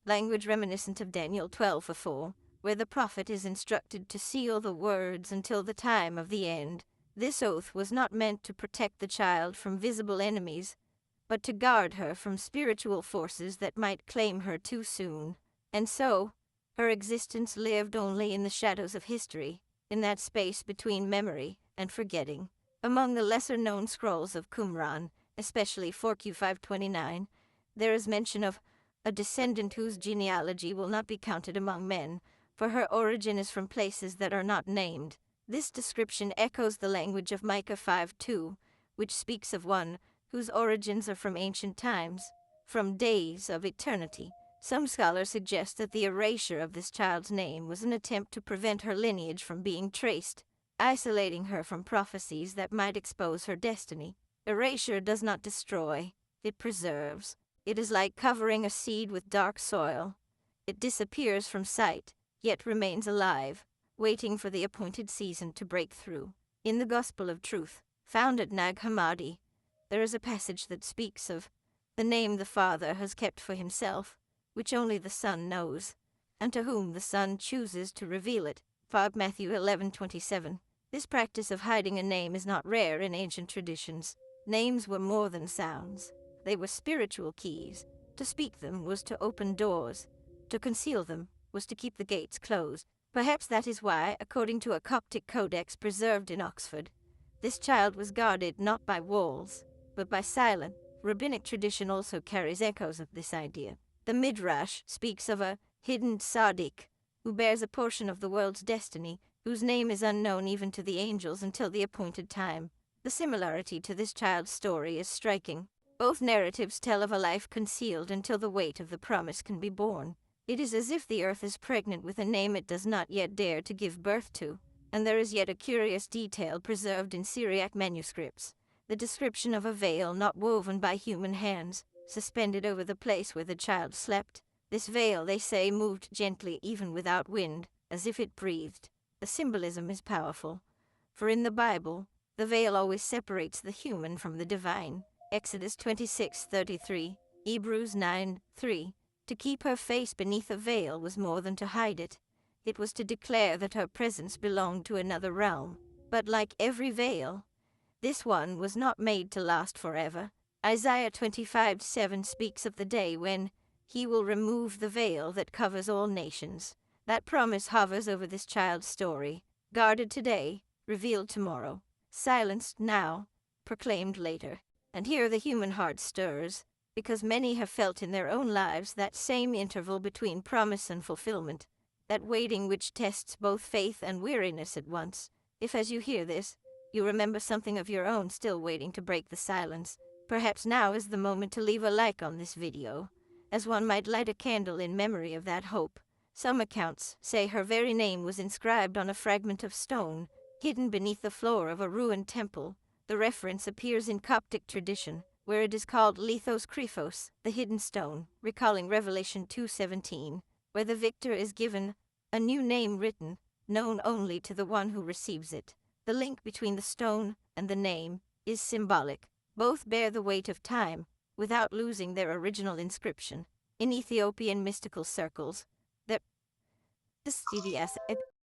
language reminiscent of Daniel 12:4, where the prophet is instructed to seal the words until the time of the end. This oath was not meant to protect the child from visible enemies, but to guard her from spiritual forces that might claim her too soon. And so, her existence lived only in the shadows of history, in that space between memory and forgetting. Among the lesser-known scrolls of Qumran, especially 4Q529, there is mention of a descendant whose genealogy will not be counted among men, for her origin is from places that are not named. This description echoes the language of Micah 5:2, which speaks of one whose origins are from ancient times, from days of eternity. Some scholars suggest that the erasure of this child's name was an attempt to prevent her lineage from being traced, isolating her from prophecies that might expose her destiny. Erasure does not destroy, it preserves. It is like covering a seed with dark soil. It disappears from sight, yet remains alive, waiting for the appointed season to break through. In the Gospel of Truth, found at Nag Hammadi, there is a passage that speaks of the name the Father has kept for himself, which only the Son knows, and to whom the Son chooses to reveal it. 5 Matthew 11:27. This practice of hiding a name is not rare in ancient traditions. Names were more than sounds. They were spiritual keys. To speak them was to open doors. To conceal them was to keep the gates closed. Perhaps that is why, according to a Coptic codex preserved in Oxford, this child was guarded not by walls, but by silence. Rabbinic tradition also carries echoes of this idea. The Midrash speaks of a hidden tzaddik who bears a portion of the world's destiny, whose name is unknown even to the angels until the appointed time. The similarity to this child's story is striking. Both narratives tell of a life concealed until the weight of the promise can be borne. It is as if the earth is pregnant with a name it does not yet dare to give birth to, and there is yet a curious detail preserved in Syriac manuscripts, the description of a veil not woven by human hands, suspended over the place where the child slept. This veil, they say, moved gently even without wind, as if it breathed. The symbolism is powerful, for in the Bible, the veil always separates the human from the divine. Exodus 26:33, Hebrews 9:3. To keep her face beneath a veil was more than to hide it. It was to declare that her presence belonged to another realm. But like every veil, this one was not made to last forever. Isaiah 25:7 speaks of the day when he will remove the veil that covers all nations. That promise hovers over this child's story, guarded today, revealed tomorrow, silenced now, proclaimed later. And here the human heart stirs, because many have felt in their own lives that same interval between promise and fulfillment, that waiting which tests both faith and weariness at once. If as you hear this, you remember something of your own still waiting to break the silence, perhaps now is the moment to leave a like on this video, as one might light a candle in memory of that hope. Some accounts say her very name was inscribed on a fragment of stone, hidden beneath the floor of a ruined temple. The reference appears in Coptic tradition, where it is called Lithos Kryphos, the hidden stone, recalling Revelation 2:17, where the victor is given a new name written, known only to the one who receives it. The link between the stone and the name is symbolic. Both bear the weight of time, without losing their original inscription. In Ethiopian mystical circles, the CDS